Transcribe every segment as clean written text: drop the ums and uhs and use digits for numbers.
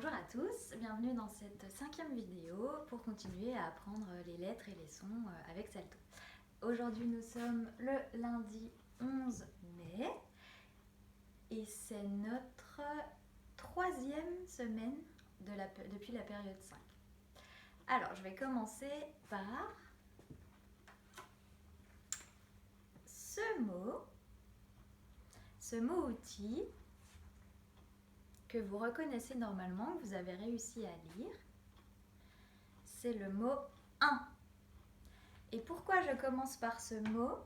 Bonjour à tous, bienvenue dans cette 5e vidéo pour continuer à apprendre les lettres et les sons avec Salto. Aujourd'hui nous sommes le lundi 11 mai et c'est notre 3e semaine depuis la période 5. Alors je vais commencer par ce mot outil que vous reconnaissez normalement, que vous avez réussi à lire. C'est le mot « un ». Et pourquoi je commence par ce mot?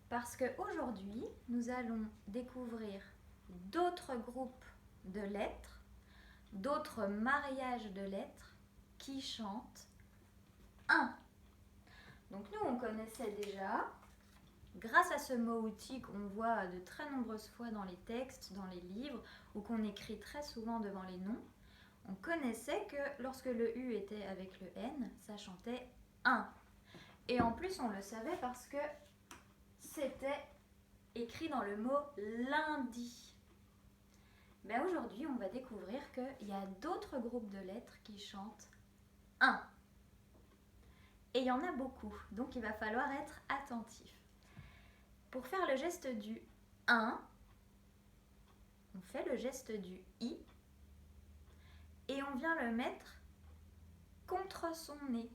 Parce qu'aujourd'hui, nous allons découvrir d'autres groupes de lettres, d'autres mariages de lettres qui chantent « un ». Donc nous, on connaissait déjà, grâce à ce mot outil qu'on voit de très nombreuses fois dans les textes, dans les livres, ou qu'on écrit très souvent devant les noms, on connaissait que lorsque le U était avec le N, ça chantait « un ». Et en plus, on le savait parce que c'était écrit dans le mot « lundi ». Ben aujourd'hui, on va découvrir qu'il y a d'autres groupes de lettres qui chantent « un ». Et il y en a beaucoup, donc il va falloir être attentif. Pour faire le geste du « un », on fait le geste du « i » et on vient le mettre contre son nez.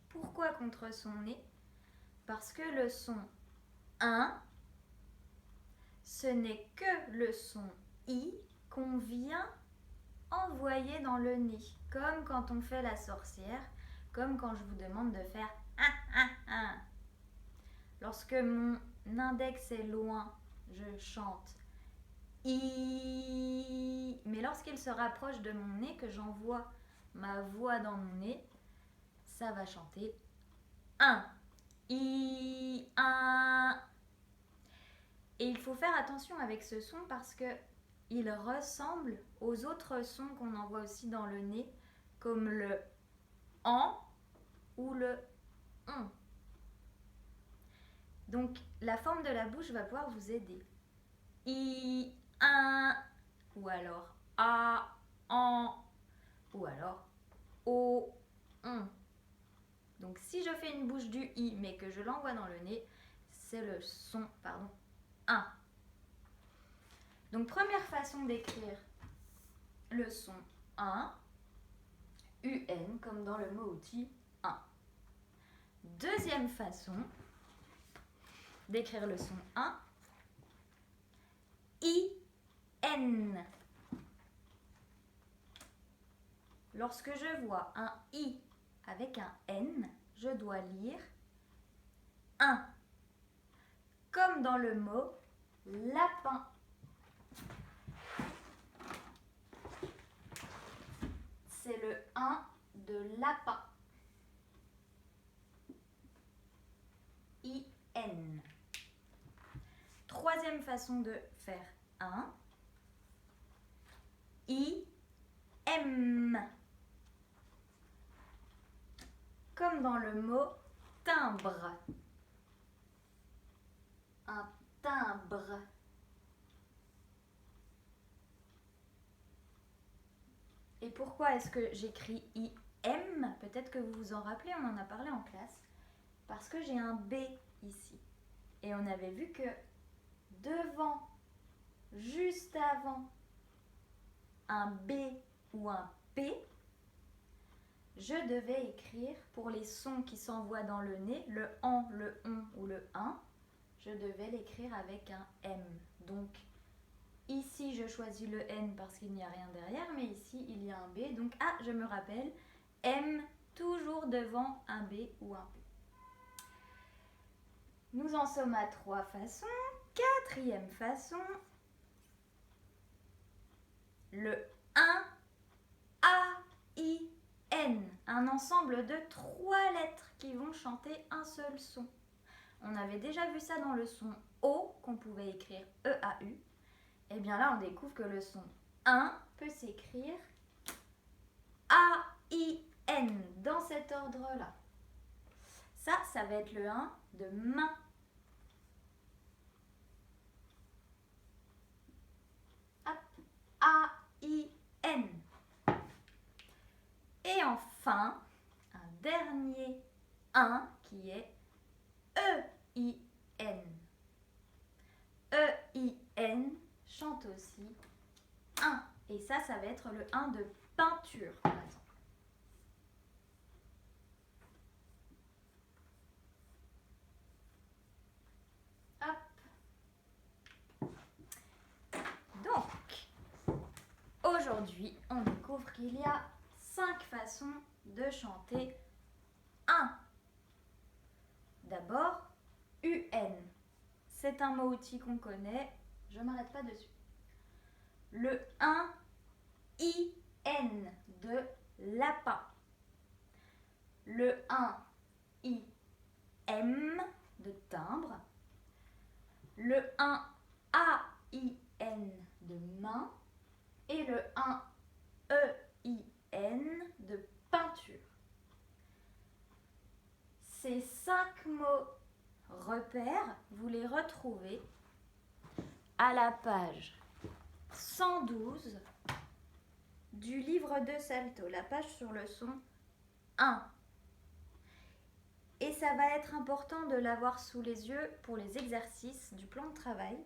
Pourquoi contre son nez? Parce que le son « un », ce n'est que le son « i » qu'on vient envoyer dans le nez, comme quand on fait la sorcière, comme quand je vous demande de faire « un, un, un ». Lorsque mon index est loin, je chante « i », mais lorsqu'il se rapproche de mon nez, que j'envoie ma voix dans mon nez, ça va chanter « un ». I, un. Et il faut faire attention avec ce son parce qu'il ressemble aux autres sons qu'on envoie aussi dans le nez, comme le en ou le on. Donc la forme de la bouche va pouvoir vous aider. I, un, ou alors a, en, ou alors o, on. Donc si je fais une bouche du i mais que je l'envoie dans le nez, c'est le son, un. Donc première façon d'écrire le son un, un, comme dans le mot outil un. Deuxième façon d'écrire le son un, in. Lorsque je vois un i avec un n, je dois lire un, comme dans le mot lapin. C'est le 1 de lapin. I-N. Troisième façon de faire un, I-M. Comme dans le mot timbre. Un timbre. Et pourquoi est-ce que j'écris I-M? Peut-être que vous vous en rappelez, on en a parlé en classe. Parce que j'ai un B ici. Et on avait vu que devant, juste avant un B ou un P, je devais écrire pour les sons qui s'envoient dans le nez, le en, le on ou le un, je devais l'écrire avec un M. Donc ici je choisis le N parce qu'il n'y a rien derrière, mais ici il y a un B. Donc je me rappelle, M toujours devant un B ou un P. Nous en sommes à 3 façons. Quatrième façon, le 1, A, I, N. Un ensemble de 3 lettres qui vont chanter un seul son. On avait déjà vu ça dans le son O, qu'on pouvait écrire E-A-U. Et bien là, on découvre que le son 1 peut s'écrire A-I-N, dans cet ordre-là. Ça va être le 1 de main. A-I-N. enfin un dernier 1 qui est E-I-N. E-I-N chante aussi 1. Et ça va être le 1 de peinture, par exemple. Donc, aujourd'hui, on découvre qu'il y a 5 façons de chanter 1. D'abord, UN. C'est un mot-outil qu'on connaît, je ne m'arrête pas dessus. Le 1, I-N de lapin. Le 1, I-M de timbre. Le 1, A-I-N de main. Et le 1, E-I-N de peinture. Ces 5 mots repères, vous les retrouvez à la page 112 du livre de Salto, la page sur le son 1. Et ça va être important de l'avoir sous les yeux pour les exercices du plan de travail,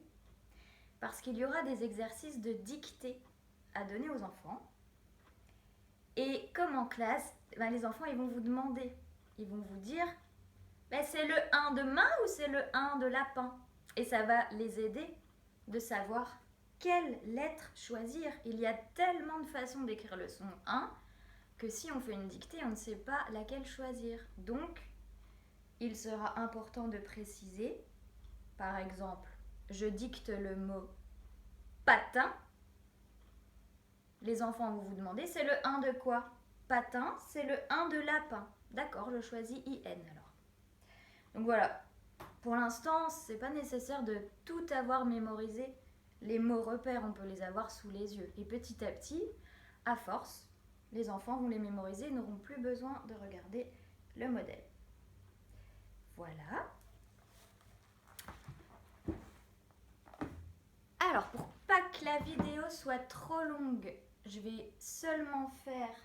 parce qu'il y aura des exercices de dictée à donner aux enfants. Et comme en classe, les enfants ils vont vous demander, ils vont vous dire c'est le 1 de main ou c'est le 1 de lapin? Et ça va les aider de savoir quelle lettre choisir. Il y a tellement de façons d'écrire le son 1 que si on fait une dictée, on ne sait pas laquelle choisir. Donc, il sera important de préciser, par exemple, je dicte le mot patin. Les enfants vont vous demander, c'est le 1 de quoi? Patin, c'est le 1 de lapin. D'accord, je choisis IN alors. Donc voilà, pour l'instant, c'est pas nécessaire de tout avoir mémorisé. Les mots repères, on peut les avoir sous les yeux. Et petit à petit, à force, les enfants vont les mémoriser et n'auront plus besoin de regarder le modèle. Voilà. Alors, pour pas que la vidéo soit trop longue, je vais seulement faire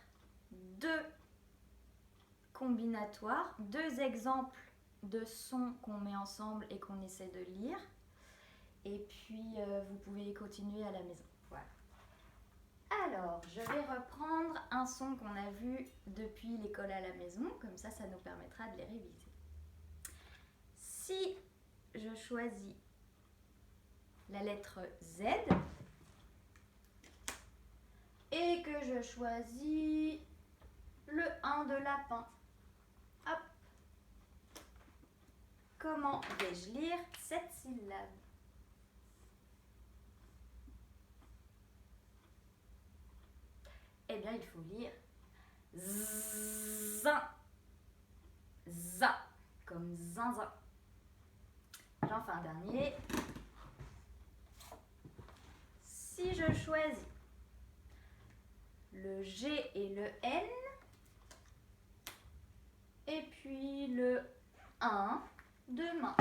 2 combinatoires, 2 exemples de sons qu'on met ensemble et qu'on essaie de lire. Et puis, vous pouvez continuer à la maison. Voilà. Alors, je vais reprendre un son qu'on a vu depuis l'école à la maison. Comme ça, ça nous permettra de les réviser. Si je choisis la lettre Z et que je choisis le 1 de lapin, hop, comment vais-je lire cette syllabe? Eh bien, il faut lire zin, za, comme zinzin. J'en fais un dernier. Si je choisis le G et le N, et puis le 1 de main,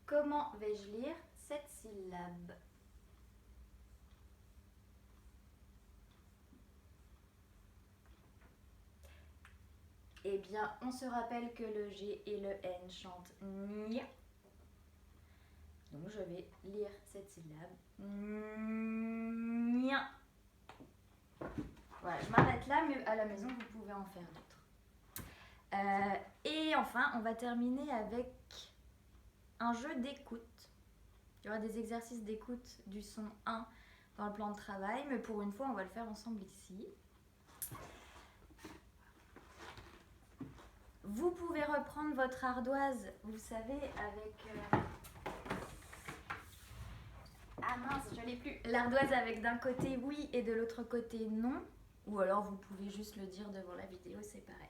comment vais-je lire cette syllabe? Eh bien, on se rappelle que le G et le N chantent nia. Donc, je vais lire cette syllabe. Nia. Voilà, je m'arrête là, mais à la maison, vous pouvez en faire d'autres. Et enfin, on va terminer avec un jeu d'écoute. Il y aura des exercices d'écoute du son 1 dans le plan de travail, mais pour une fois, on va le faire ensemble ici. Vous pouvez reprendre votre ardoise, vous savez, avec... Ah mince, je l'ai plus. L'ardoise avec d'un côté oui et de l'autre côté non. Ou alors vous pouvez juste le dire devant la vidéo, c'est pareil.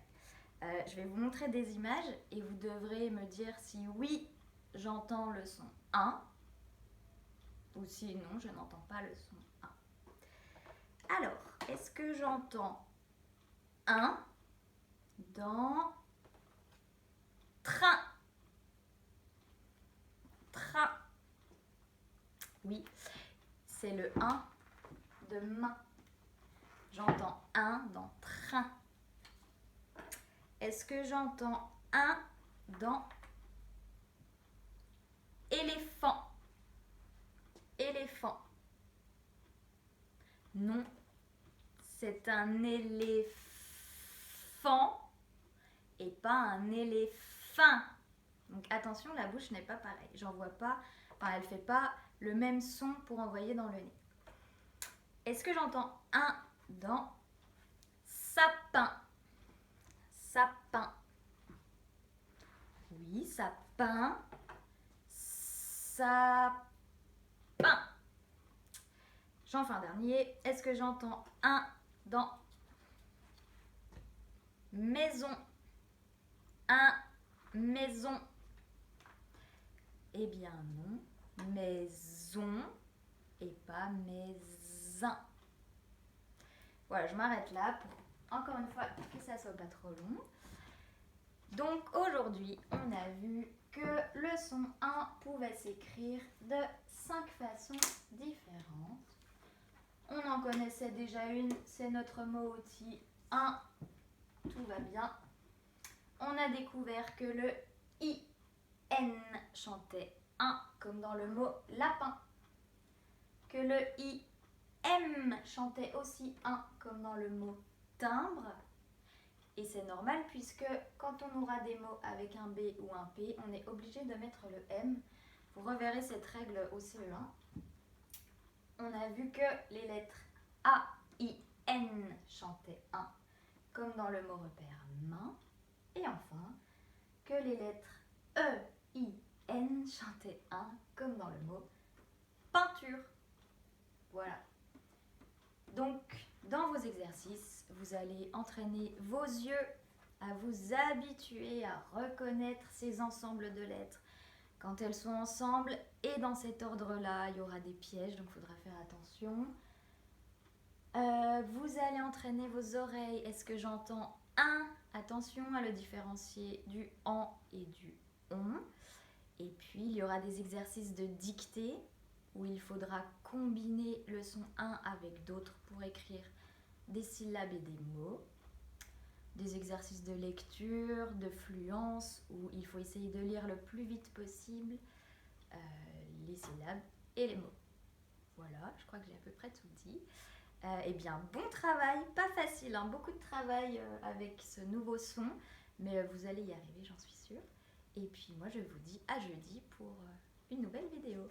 Je vais vous montrer des images et vous devrez me dire si oui, j'entends le son 1 ou si non, je n'entends pas le son 1. Alors, est-ce que j'entends 1 dans train? Train. Oui, c'est le 1 de main. J'entends 1 dans train. train. Est-ce que j'entends un dans éléphant? Éléphant. Non, c'est un éléphant et pas un éléphant. Donc attention, la bouche n'est pas pareille. J'en vois pas, enfin elle fait pas le même son pour envoyer dans le nez. Est-ce que j'entends un dans sapin? Sapin. Oui, sapin. Sapin. J'en fais un dernier. Est-ce que j'entends un dans maison? Un maison. Eh bien non, maison et pas maison. Voilà, je m'arrête là pour encore une fois que ça soit pas trop long. Donc aujourd'hui, on a vu que le son 1 pouvait s'écrire de 5 façons différentes. On en connaissait déjà une, c'est notre mot outil 1. Tout va bien. On a découvert que le IN chantait 1 comme dans le mot lapin. Que le IM chantait aussi 1 comme dans le mot timbre. Et c'est normal puisque quand on aura des mots avec un B ou un P, on est obligé de mettre le M. Vous reverrez cette règle au CE1. On a vu que les lettres A, I, N chantaient 1 comme dans le mot repère main. Et enfin, que les lettres E, I, N chantaient 1 comme dans le mot peinture. Voilà. Donc, dans vos exercices, vous allez entraîner vos yeux à vous habituer à reconnaître ces ensembles de lettres. Quand elles sont ensemble et dans cet ordre-là, il y aura des pièges, donc il faudra faire attention. Vous allez entraîner vos oreilles. Est-ce que j'entends un? Attention à le différencier du en et du on. Et puis, il y aura des exercices de dictée où il faudra combiner le son 1 avec d'autres pour écrire des syllabes et des mots. Des exercices de lecture, de fluence, où il faut essayer de lire le plus vite possible les syllabes et les mots. Voilà, je crois que j'ai à peu près tout dit. Eh bien, bon travail, pas facile, hein, beaucoup de travail avec ce nouveau son, mais vous allez y arriver, j'en suis sûre. Et puis moi, je vous dis à jeudi pour une nouvelle vidéo.